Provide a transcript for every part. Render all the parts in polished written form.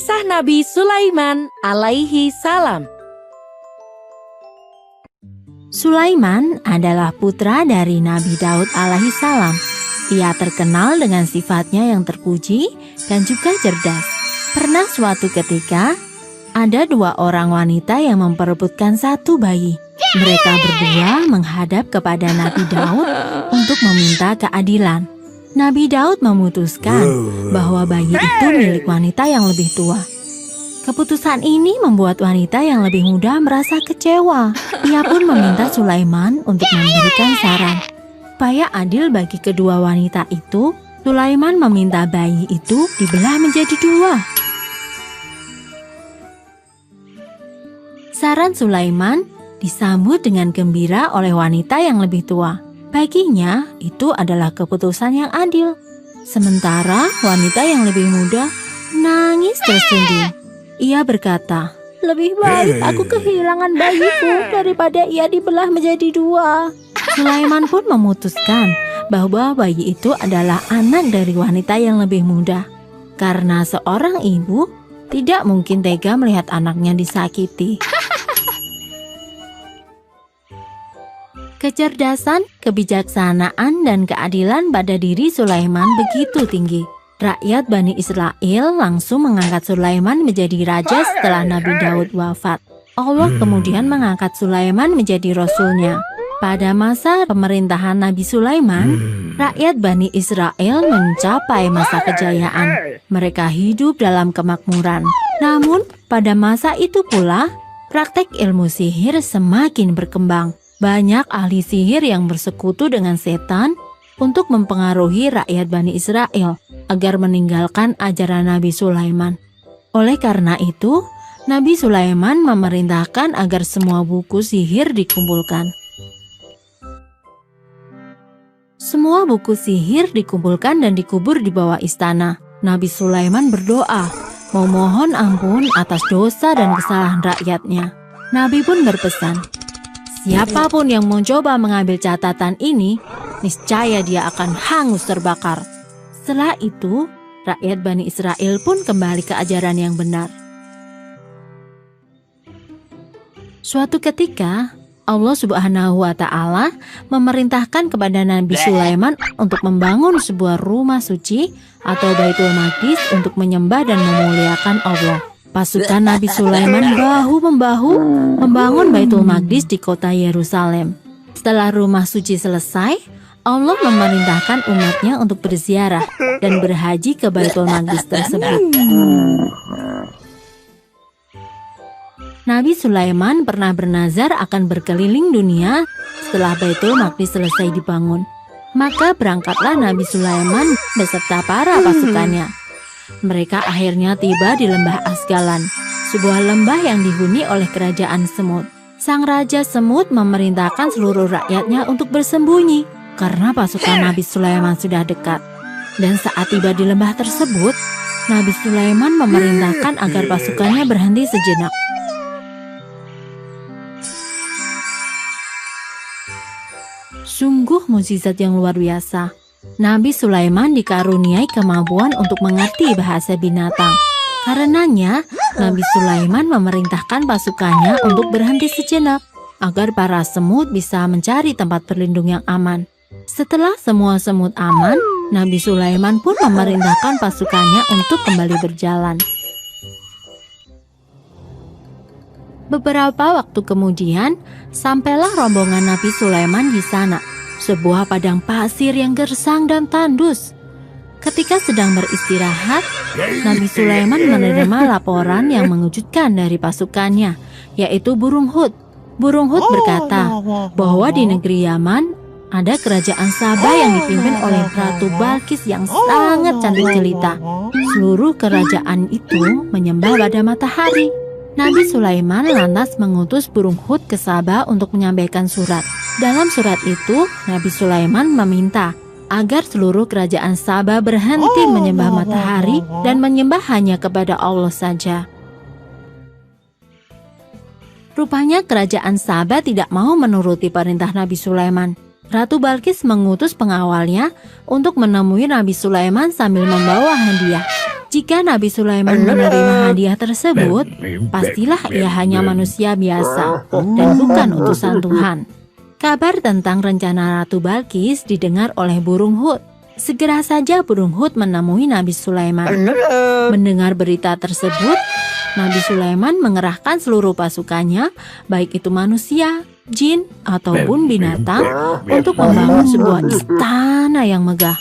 Kisah Nabi Sulaiman alaihi salam. Sulaiman adalah putra dari Nabi Daud alaihi salam. Ia terkenal dengan sifatnya yang terpuji dan juga cerdas. Pernah suatu ketika, ada dua orang wanita yang memperebutkan satu bayi. Mereka berdua menghadap kepada Nabi Daud untuk meminta keadilan. Nabi Daud memutuskan bahwa bayi itu milik wanita yang lebih tua. Keputusan ini membuat wanita yang lebih muda merasa kecewa. Ia pun meminta Sulaiman untuk memberikan saran. Supaya adil bagi kedua wanita itu, Sulaiman meminta bayi itu dibelah menjadi dua. Saran Sulaiman disambut dengan gembira oleh wanita yang lebih tua. Baginya, itu adalah keputusan yang adil. Sementara wanita yang lebih muda nangis terseduh. Ia berkata, "Lebih baik aku kehilangan bayiku daripada ia dibelah menjadi dua." Sulaiman pun memutuskan bahwa bayi itu adalah anak dari wanita yang lebih muda. Karena seorang ibu tidak mungkin tega melihat anaknya disakiti. Kecerdasan, kebijaksanaan, dan keadilan pada diri Sulaiman begitu tinggi. Rakyat Bani Israel langsung mengangkat Sulaiman menjadi raja setelah Nabi Daud wafat. Allah kemudian mengangkat Sulaiman menjadi rasulnya. Pada masa pemerintahan Nabi Sulaiman, rakyat Bani Israel mencapai masa kejayaan. Mereka hidup dalam kemakmuran. Namun, pada masa itu pula, praktek ilmu sihir semakin berkembang. Banyak ahli sihir yang bersekutu dengan setan untuk mempengaruhi rakyat Bani Israel agar meninggalkan ajaran Nabi Sulaiman. Oleh karena itu, Nabi Sulaiman memerintahkan agar semua buku sihir dikumpulkan. Semua buku sihir dikumpulkan dan dikubur di bawah istana. Nabi Sulaiman berdoa, memohon ampun atas dosa dan kesalahan rakyatnya. Nabi pun berpesan, siapapun yang mencoba mengambil catatan ini, niscaya dia akan hangus terbakar. Setelah itu, rakyat Bani Israel pun kembali ke ajaran yang benar. Suatu ketika, Allah Subhanahu wa Ta'ala memerintahkan kepada Nabi Sulaiman untuk membangun sebuah rumah suci atau Baitul Maqdis untuk menyembah dan memuliakan Allah. Pasukan Nabi Sulaiman bahu-membahu membangun Baitul Maqdis di kota Yerusalem. Setelah rumah suci selesai, Allah memerintahkan umatnya untuk berziarah dan berhaji ke Baitul Maqdis tersebut. Nabi Sulaiman pernah bernazar akan berkeliling dunia setelah Baitul Maqdis selesai dibangun. Maka berangkatlah Nabi Sulaiman beserta para pasukannya. Mereka akhirnya tiba di lembah Asgalan, sebuah lembah yang dihuni oleh kerajaan semut. Sang Raja Semut memerintahkan seluruh rakyatnya untuk bersembunyi karena pasukan Nabi Sulaiman sudah dekat. Dan saat tiba di lembah tersebut, Nabi Sulaiman memerintahkan agar pasukannya berhenti sejenak. Sungguh mukjizat yang luar biasa. Nabi Sulaiman dikaruniai kemampuan untuk mengerti bahasa binatang. Karenanya, Nabi Sulaiman memerintahkan pasukannya untuk berhenti sejenak agar para semut bisa mencari tempat berlindung yang aman. Setelah semua semut aman, Nabi Sulaiman pun memerintahkan pasukannya untuk kembali berjalan. Beberapa waktu kemudian, sampailah rombongan Nabi Sulaiman di sana, sebuah padang pasir yang gersang dan tandus. Ketika sedang beristirahat, Nabi Sulaiman menerima laporan yang mengejutkan dari pasukannya, yaitu burung Hud. Burung Hud berkata bahwa di negeri Yaman ada kerajaan Sabah yang dipimpin oleh Ratu Balkis yang sangat cantik jelita. Seluruh kerajaan itu menyembah pada matahari. Nabi Sulaiman lantas mengutus burung Hud ke Sabah untuk menyampaikan surat. Dalam surat itu, Nabi Sulaiman meminta agar seluruh kerajaan Sabah berhenti menyembah matahari dan menyembah hanya kepada Allah saja. Rupanya kerajaan Sabah tidak mau menuruti perintah Nabi Sulaiman. Ratu Balkis mengutus pengawalnya untuk menemui Nabi Sulaiman sambil membawa hadiah. Jika Nabi Sulaiman menerima hadiah tersebut, pastilah ia hanya manusia biasa dan bukan utusan Tuhan. Kabar tentang rencana Ratu Balkis didengar oleh burung Hud. Segera saja burung Hud menemui Nabi Sulaiman. Mendengar berita tersebut, Nabi Sulaiman mengerahkan seluruh pasukannya, baik itu manusia, jin, ataupun binatang, untuk membangun sebuah istana yang megah.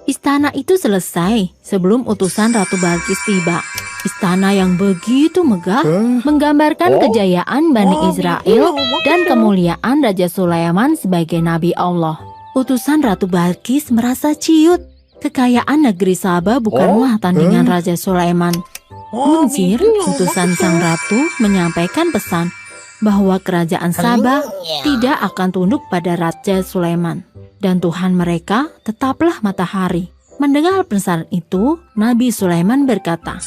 Istana itu selesai sebelum utusan Ratu Balkis tiba. Istana yang begitu megah menggambarkan kejayaan Bani Israel dan kemuliaan Raja Sulaiman sebagai Nabi Allah. Utusan Ratu Balkis merasa ciut. Kekayaan negeri Sabah bukanlah tandingan Raja Sulaiman. Munzir, utusan sang ratu, menyampaikan pesan bahwa kerajaan Sabah tidak akan tunduk pada Raja Sulaiman, dan Tuhan mereka tetaplah matahari. Mendengar pesan itu, Nabi Sulaiman berkata,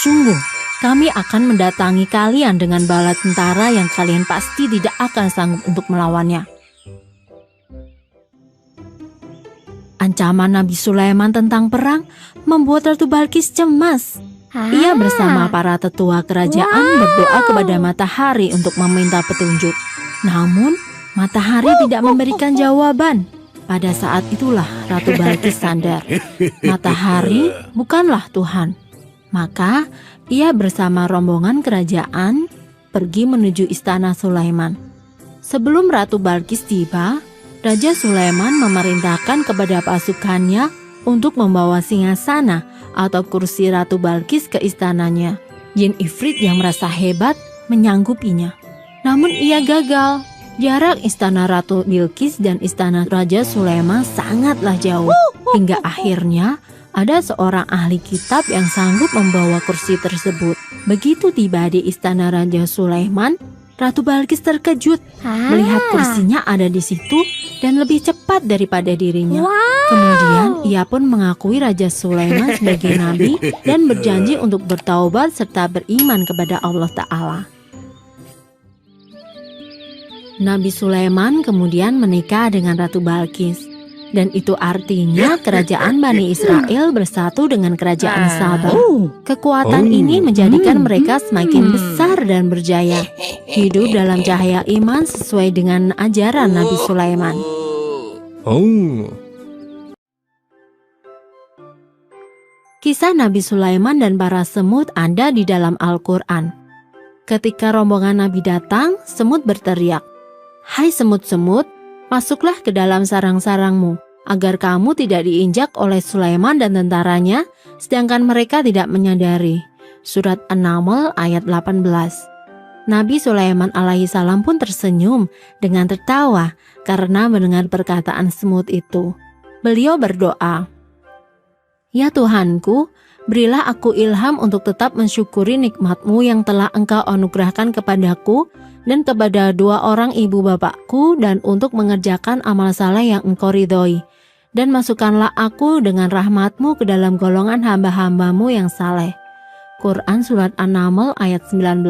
"Sungguh, kami akan mendatangi kalian dengan bala tentara yang kalian pasti tidak akan sanggup untuk melawannya." Ancaman Nabi Sulaiman tentang perang membuat Ratu Balkis cemas. Ia bersama para tetua kerajaan berdoa kepada matahari untuk meminta petunjuk. Namun, matahari tidak memberikan jawaban. Pada saat itulah Ratu Balkis sadar, matahari bukanlah Tuhan. Maka, ia bersama rombongan kerajaan pergi menuju istana Sulaiman. Sebelum Ratu Balkis tiba, Raja Sulaiman memerintahkan kepada pasukannya untuk membawa singgasana atau kursi Ratu Balkis ke istananya. Jin Ifrit yang merasa hebat menyanggupinya. Namun ia gagal. Jarak istana Ratu Bilqis dan istana Raja Sulaiman sangatlah jauh. Hingga akhirnya ada seorang ahli kitab yang sanggup membawa kursi tersebut. Begitu tiba di istana Raja Sulaiman, Ratu Balkis terkejut melihat kursinya ada di situ dan lebih cepat daripada dirinya. Kemudian ia pun mengakui Raja Sulaiman sebagai nabi dan berjanji untuk bertaubat serta beriman kepada Allah Ta'ala. Nabi Sulaiman kemudian menikah dengan Ratu Balkis. Dan itu artinya kerajaan Bani Israel bersatu dengan kerajaan Sabah. Kekuatan ini menjadikan mereka semakin besar dan berjaya. Hidup dalam cahaya iman sesuai dengan ajaran Nabi Sulaiman. Kisah Nabi Sulaiman dan para semut ada di dalam Al-Quran. Ketika rombongan Nabi datang, semut berteriak, "Hai semut-semut, masuklah ke dalam sarang-sarangmu, agar kamu tidak diinjak oleh Sulaiman dan tentaranya, sedangkan mereka tidak menyadari." Surat An-Naml ayat 18. Nabi Sulaiman alaihissalam pun tersenyum dengan tertawa karena mendengar perkataan semut itu. Beliau berdoa, "Ya Tuhanku, berilah aku ilham untuk tetap mensyukuri nikmat-Mu yang telah Engkau anugerahkan kepadaku dan kepada dua orang ibu bapakku, dan untuk mengerjakan amal saleh yang Engkau ridhoi. Dan masukkanlah aku dengan rahmat-Mu ke dalam golongan hamba-hamba-Mu yang saleh." Quran Surat An-Naml ayat 19.